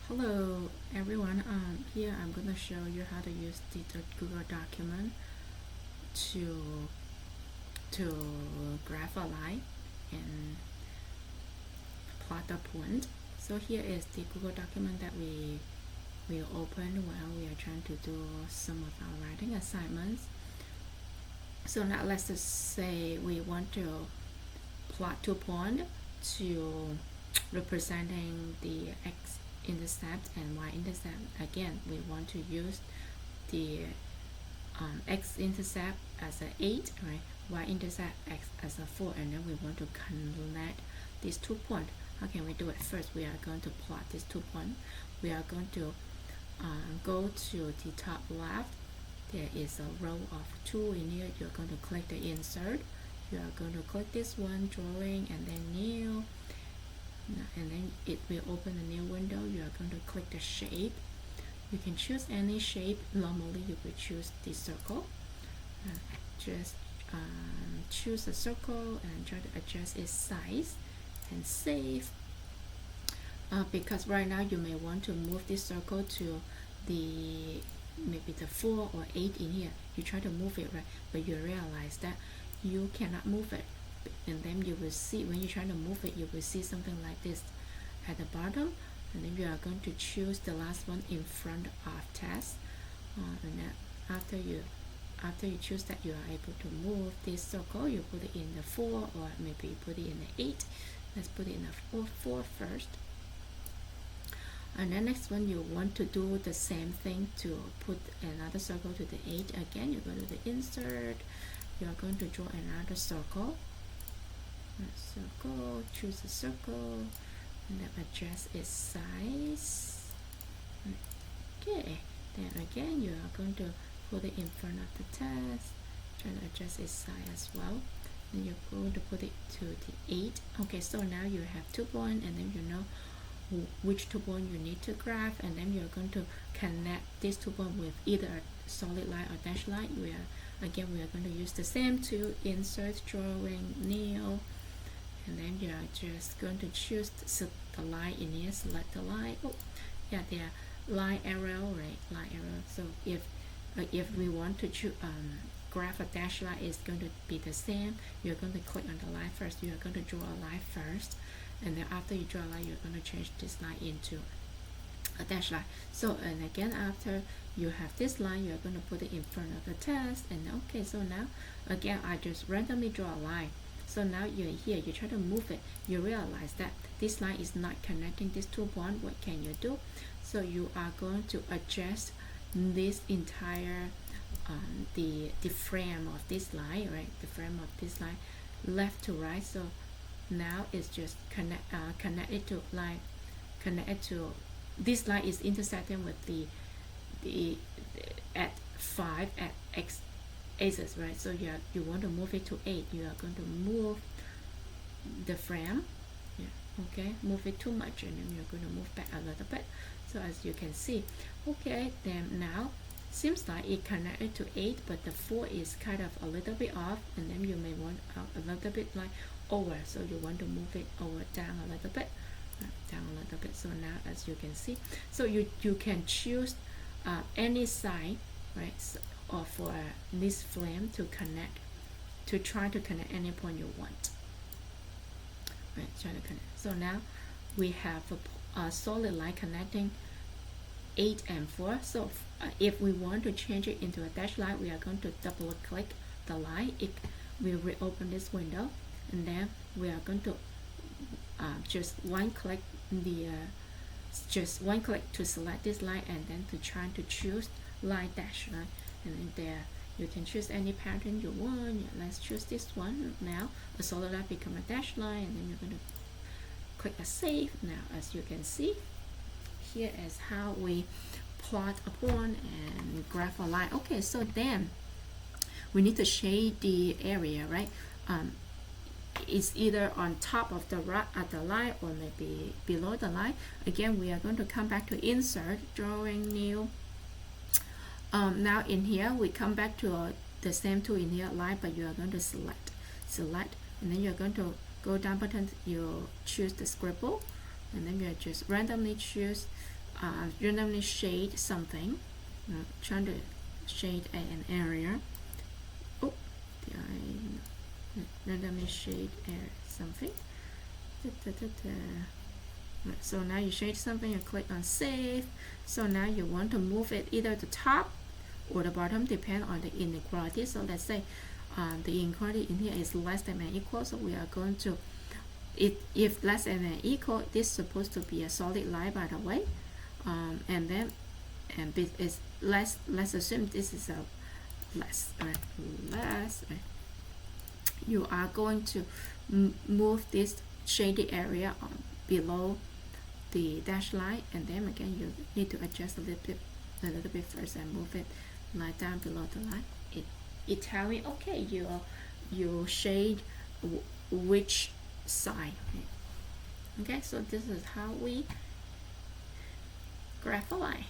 Hello everyone. Here I'm going to show you how to use the Google document to graph a line and plot a point. So here is the Google document that we will open while we are trying to do some of our writing assignments. So now let's just say we want to plot two points to representing the x-intercept and y-intercept. Again, we want to use the x-intercept as a 8, right? Y-intercept x as a 4, and then we want to connect these 2 points. How can we do it? First, we are going to plot these 2 points. We are going to go to the top left. There is a row of 2 in here. You're going to click the insert. You are going to click this one, drawing, and then new, and then it will open a new window. You are going to click the shape. You can choose any shape. Normally you will choose the circle. Just choose a circle and try to adjust its size and save. Because right now you may want to move this circle to maybe the 4 or 8 in here. You try to move it, right? But you realize that you cannot move it, and then you will see, when you try to move it, you will see something like this at the bottom, and then you are going to choose the last one in front of test, and then after you choose that, you are able to move this circle. You put it in the 4, or maybe you put it in the 8. Let's put it in the 4 first. And then next one, you want to do the same thing to put another circle to the 8. Again, you go to the insert. You are going to draw another circle. Choose a circle, and then adjust its size. Okay, then again you are going to put it in front of the test, try to adjust its size as well. Then you're going to put it to the 8. Okay, so now you have 2 points, and then you know which 2 points you need to graph, and then you're going to connect these 2 points with either a solid line or dashed line. We are going to use the same to insert, drawing, new, and then you are just going to choose the line in here, select the line. Oh yeah, there are line arrow, right? Line arrow. So if we want to graph a dashed line, is going to be the same. You're going to click on the line first. You are going to draw a line first, and then after you draw a line, you're going to change this line into a dashed line. So, and again, after you have this line, you're going to put it in front of the test. And okay, so now again, I just randomly draw a line. So now you're here, you try to move it, you realize that this line is not connecting these 2 points. What can you do? So you are going to adjust this entire the frame of this line, right? The frame of this line, left to right. So now it's just connected to line, connected to this line is intersecting with the at 5 at x axis, right? So you want to move it to 8. You are going to move the frame, yeah, okay, move it too much, and then you're going to move back a little bit. So as you can see, okay, then now seems like it connected to 8, but the 4 is kind of a little bit off, and then you may want a little bit like over, so you want to move it over, down a little bit, down a little bit. So now as you can see, so you can choose any side, right? So, or for this flame to try to connect any point you want, right? Try to connect. So now we have a solid line connecting 8 and 4. So if we want to change it into a dashed line, we are going to double click the line. It will reopen this window, and then we are going to just one click to select this line, and then to try to choose line dash line, and then there you can choose any pattern you want. Yeah, let's choose this one. Now a solid line become a dash line, and then you're going to click a save. Now as you can see, here is how we plot a point and graph a line. Okay, so then we need to shade the area, right? It's either on top of the line or maybe below the line. Again, we are going to come back to insert, drawing, new. Now in here we come back to the same tool in here, line, but you are going to select, and then you're going to go down button, you choose the scribble, and then you just randomly choose randomly shade something, trying to shade an area. Oh, did I randomly shade something? So now you shade something, you click on save. So now you want to move it either the top or the bottom, depend on the inequality. So let's say the inequality in here is less than or equal, so we are going to, if less than or equal, this is supposed to be a solid line, by the way, and then it's less, let's assume this is a less, less, you are going to move this shaded area below the dash line, and then again you need to adjust a little bit first and move it like down below the line. It tell me, okay, you shade which side. Okay, so this is how we graph a line.